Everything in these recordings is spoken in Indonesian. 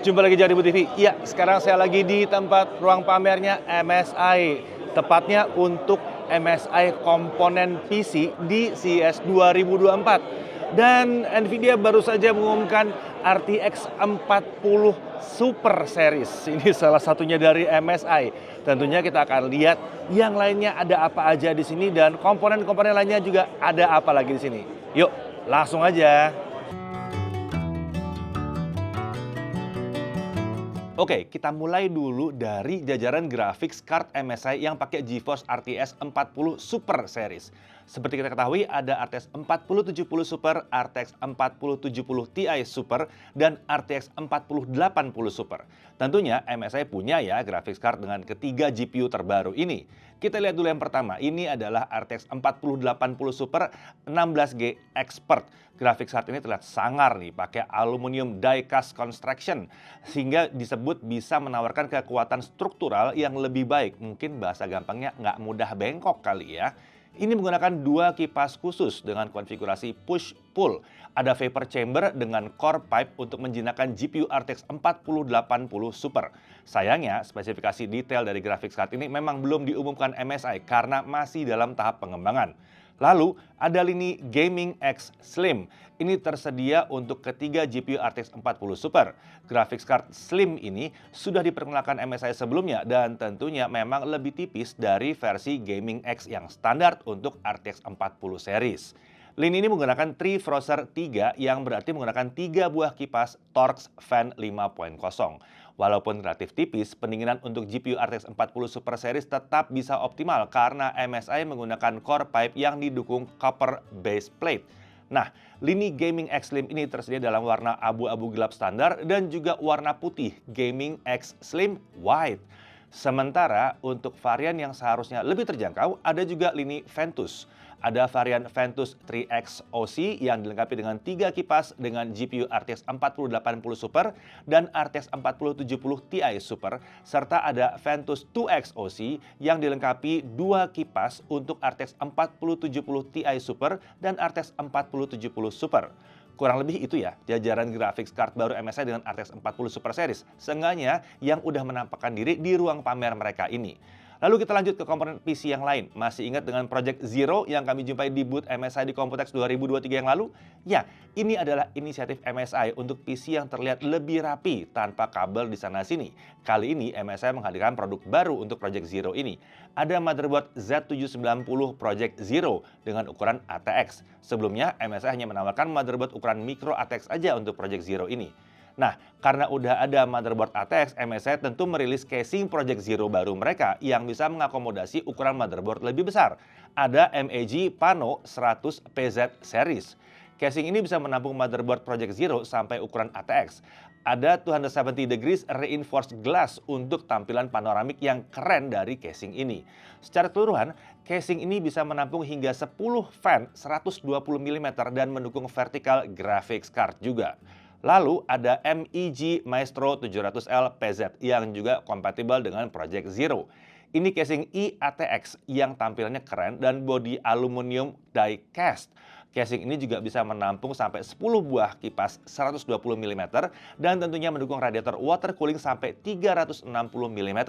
Jumpa lagi di Ibu TV. Iya, sekarang saya lagi di tempat ruang pamernya MSI. Tepatnya untuk MSI komponen PC di CES 2024. Dan Nvidia baru saja mengumumkan RTX 40 Super Series. Ini salah satunya dari MSI. Tentunya kita akan lihat yang lainnya ada apa aja di sini dan komponen-komponen lainnya juga ada apa lagi di sini. Yuk, langsung aja. Oke, kita mulai dulu dari jajaran graphics card MSI yang pakai GeForce RTX 40 Super Series. Seperti kita ketahui, ada RTX 4070 Super, RTX 4070 Ti Super, dan RTX 4080 Super. Tentunya MSI punya ya graphics card dengan ketiga GPU terbaru ini. Kita lihat dulu yang pertama, ini adalah RTX 4080 Super 16G Expert. Graphics card ini terlihat sangar nih, pakai aluminium die-cast construction, sehingga disebut bisa menawarkan kekuatan struktural yang lebih baik. Mungkin bahasa gampangnya nggak mudah bengkok kali ya. Ini menggunakan dua kipas khusus dengan konfigurasi push-pull. Ada vapor chamber dengan core pipe untuk menjinakkan GPU RTX 4080 Super. Sayangnya, spesifikasi detail dari graphics card ini memang belum diumumkan MSI karena masih dalam tahap pengembangan. Lalu, ada lini Gaming X Slim. Ini tersedia untuk ketiga GPU RTX 40 Super. Graphics card Slim ini sudah diperkenalkan MSI sebelumnya dan tentunya memang lebih tipis dari versi Gaming X yang standar untuk RTX 40 series. Lini ini menggunakan Trifroster 3 yang berarti menggunakan 3 buah kipas Torx Fan 5.0. Walaupun relatif tipis, pendinginan untuk GPU RTX 40 Super Series tetap bisa optimal karena MSI menggunakan core pipe yang didukung copper base plate. Nah, lini Gaming X Slim ini tersedia dalam warna abu-abu gelap standar dan juga warna putih Gaming X Slim White. Sementara untuk varian yang seharusnya lebih terjangkau, ada juga lini Ventus. Ada varian Ventus 3X OC yang dilengkapi dengan 3 kipas dengan GPU RTX 4080 Super dan RTX 4070 Ti Super, serta ada Ventus 2X OC yang dilengkapi 2 kipas untuk RTX 4070 Ti Super dan RTX 4070 Super. Kurang lebih itu ya, jajaran graphics card baru MSI dengan RTX 40 Super Series. Seenggaknya yang udah menampakkan diri di ruang pamer mereka ini. Lalu kita lanjut ke komponen PC yang lain. Masih ingat dengan Project Zero yang kami jumpai di booth MSI di Computex 2023 yang lalu? Ya, ini adalah inisiatif MSI untuk PC yang terlihat lebih rapi tanpa kabel di sana-sini. Kali ini MSI menghadirkan produk baru untuk Project Zero ini. Ada motherboard Z790 Project Zero dengan ukuran ATX. Sebelumnya MSI hanya menawarkan motherboard ukuran micro ATX aja untuk Project Zero ini. Nah, karena udah ada motherboard ATX, MSI tentu merilis casing Project Zero baru mereka yang bisa mengakomodasi ukuran motherboard lebih besar. Ada MAG Pano 100 PZ Series. Casing ini bisa menampung motherboard Project Zero sampai ukuran ATX. Ada 270 degrees reinforced glass untuk tampilan panoramik yang keren dari casing ini. Secara keseluruhan, casing ini bisa menampung hingga 10 fan 120 mm dan mendukung vertical graphics card juga. Lalu ada MEG Maestro 700L PZ yang juga kompatibel dengan Project Zero. Ini casing IATX yang tampilannya keren dan bodi aluminium die cast. Casing ini juga bisa menampung sampai 10 buah kipas 120 mm dan tentunya mendukung radiator water cooling sampai 360 mm.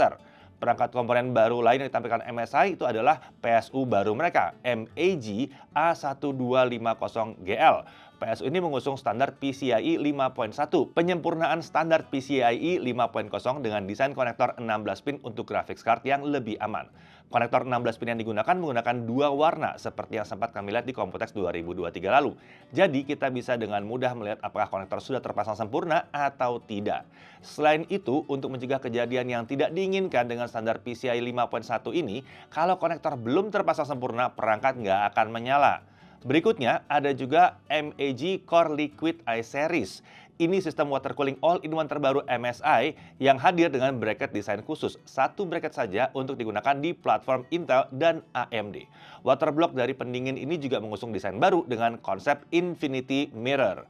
Perangkat komponen baru lain yang ditampilkan MSI itu adalah PSU baru mereka, MAG A1250GL. PSU ini mengusung standar PCIe 5.1, penyempurnaan standar PCIe 5.0 dengan desain konektor 16 pin untuk graphics card yang lebih aman. Konektor 16 pin yang digunakan menggunakan dua warna seperti yang sempat kami lihat di Computex 2023 lalu. Jadi kita bisa dengan mudah melihat apakah konektor sudah terpasang sempurna atau tidak. Selain itu, untuk mencegah kejadian yang tidak diinginkan dengan standar PCIe 5.1 ini, kalau konektor belum terpasang sempurna, perangkat nggak akan menyala. Berikutnya ada juga MAG Core Liquid I Series. Ini sistem water cooling all-in-one terbaru MSI yang hadir dengan bracket desain khusus. Satu bracket saja untuk digunakan di platform Intel dan AMD. Water block dari pendingin ini juga mengusung desain baru dengan konsep Infinity Mirror.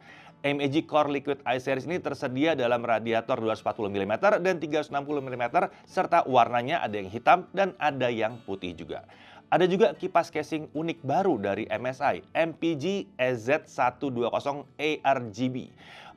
MAG Core Liquid I Series ini tersedia dalam radiator 240 mm dan 360 mm serta warnanya ada yang hitam dan ada yang putih juga. Ada juga kipas casing unik baru dari MSI, MPG EZ120 ARGB.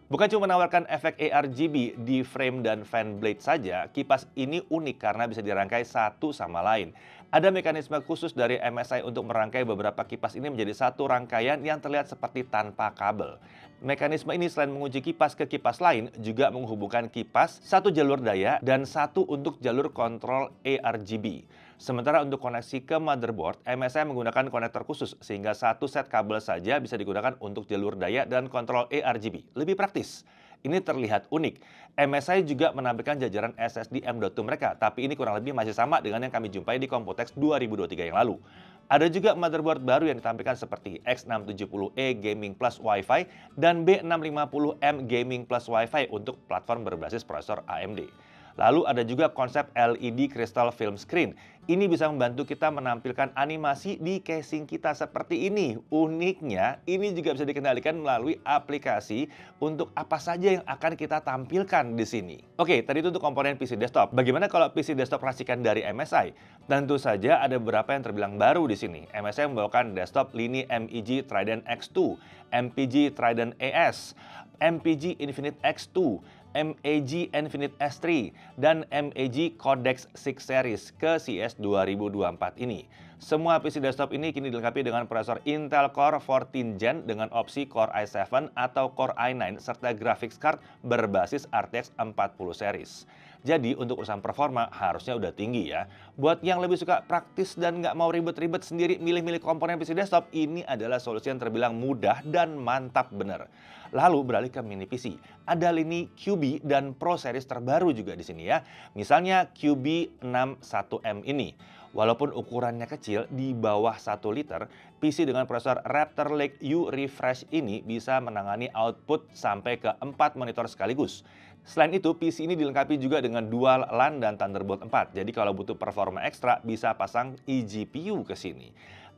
Bukan cuma menawarkan efek ARGB di frame dan fan blade saja, kipas ini unik karena bisa dirangkai satu sama lain. Ada mekanisme khusus dari MSI untuk merangkai beberapa kipas ini menjadi satu rangkaian yang terlihat seperti tanpa kabel. Mekanisme ini selain menguji kipas ke kipas lain, juga menghubungkan kipas satu jalur daya dan satu untuk jalur kontrol ARGB. Sementara untuk koneksi ke motherboard, MSI menggunakan konektor khusus sehingga satu set kabel saja bisa digunakan untuk jalur daya dan kontrol ARGB. Lebih praktis. Ini terlihat unik. MSI juga menampilkan jajaran SSD M.2 mereka, tapi ini kurang lebih masih sama dengan yang kami jumpai di Computex 2023 yang lalu. Ada juga motherboard baru yang ditampilkan seperti X670E Gaming Plus Wi-Fi dan B650M Gaming Plus Wi-Fi untuk platform berbasis prosesor AMD. Lalu ada juga konsep LED Crystal Film Screen. Ini bisa membantu kita menampilkan animasi di casing kita seperti ini. Uniknya, ini juga bisa dikendalikan melalui aplikasi untuk apa saja yang akan kita tampilkan di sini. Oke, tadi itu untuk komponen PC desktop. Bagaimana kalau PC desktop racikan dari MSI? Tentu saja ada beberapa yang terbilang baru di sini. MSI membawakan desktop lini MPG Trident X2, MPG Trident ES, MPG Infinite X2, MAG Infinite S3, dan MAG Codex 6 Series ke CES 2024 ini. Semua PC desktop ini kini dilengkapi dengan prosesor Intel Core 14 Gen dengan opsi Core i7 atau Core i9 serta graphics card berbasis RTX 40 series. Jadi untuk urusan performa harusnya udah tinggi ya. Buat yang lebih suka praktis dan nggak mau ribet-ribet sendiri milih-milih komponen PC desktop, ini adalah solusi yang terbilang mudah dan mantap bener. Lalu beralih ke mini PC. Ada lini QB dan Pro series terbaru juga di sini ya. Misalnya QB61M ini. Walaupun ukurannya kecil di bawah 1 liter, PC dengan prosesor Raptor Lake U Refresh ini bisa menangani output sampai ke 4 monitor sekaligus. Selain itu, PC ini dilengkapi juga dengan dual LAN dan Thunderbolt 4. Jadi kalau butuh performa ekstra, bisa pasang eGPU ke sini.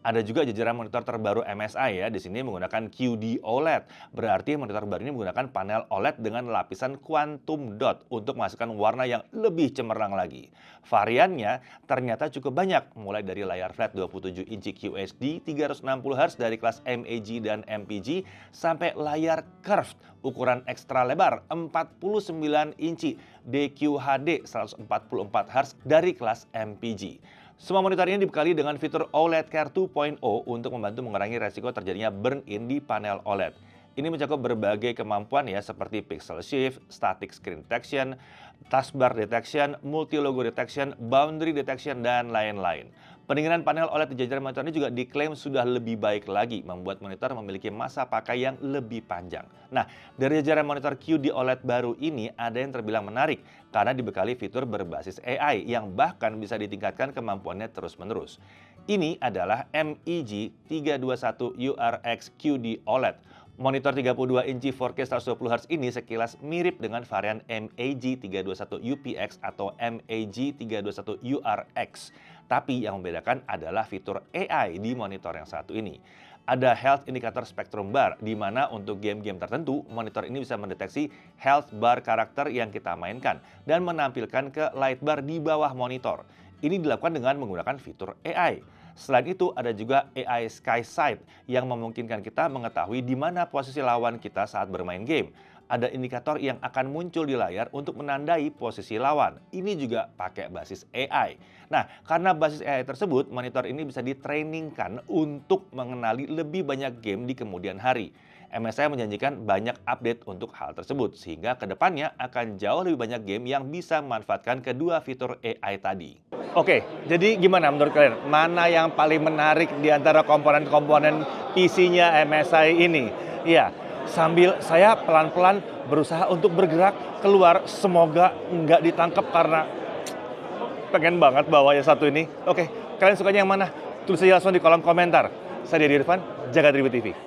Ada juga jajaran monitor terbaru MSI ya. Di sini menggunakan QD OLED. Berarti monitor baru ini menggunakan panel OLED dengan lapisan quantum dot untuk menghasilkan warna yang lebih cemerlang lagi. Variannya ternyata cukup banyak, mulai dari layar flat 27 inci QHD 360Hz dari kelas MAG dan MPG sampai layar curved ukuran ekstra lebar 49 inci DQHD 144Hz dari kelas MPG. Semua monitor ini dibekali dengan fitur OLED Care 2.0 untuk membantu mengurangi resiko terjadinya burn-in di panel OLED. Ini mencakup berbagai kemampuan ya seperti pixel shift, static screen detection, taskbar detection, multi-logo detection, boundary detection, dan lain-lain. Pendinginan panel OLED di jajaran monitor ini juga diklaim sudah lebih baik lagi, membuat monitor memiliki masa pakai yang lebih panjang. Nah, dari jajaran monitor QD OLED baru ini ada yang terbilang menarik karena dibekali fitur berbasis AI yang bahkan bisa ditingkatkan kemampuannya terus-menerus. Ini adalah MEG 321 URX QD OLED. Monitor 32 inci 4K 120Hz ini sekilas mirip dengan varian MAG 321 UPX atau MAG 321 URX. Tapi yang membedakan adalah fitur AI di monitor yang satu ini. Ada Health Indicator Spectrum Bar, di mana untuk game-game tertentu, monitor ini bisa mendeteksi health bar karakter yang kita mainkan dan menampilkan ke light bar di bawah monitor. Ini dilakukan dengan menggunakan fitur AI. Selain itu, ada juga AI Sky Sight yang memungkinkan kita mengetahui di mana posisi lawan kita saat bermain game. Ada indikator yang akan muncul di layar untuk menandai posisi lawan. Ini juga pakai basis AI. Nah, karena basis AI tersebut, monitor ini bisa ditrainingkan untuk mengenali lebih banyak game di kemudian hari. MSI menjanjikan banyak update untuk hal tersebut, sehingga kedepannya akan jauh lebih banyak game yang bisa memanfaatkan kedua fitur AI tadi. Oke, jadi gimana menurut kalian? Mana yang paling menarik di antara komponen-komponen PC-nya MSI ini? Iya, sambil saya pelan-pelan berusaha untuk bergerak keluar, semoga nggak ditangkap karena pengen banget bawa yang satu ini. Oke, kalian sukanya yang mana? Tulis aja langsung di kolom komentar. Saya Dedi Irfan, Jagat Ribut TV.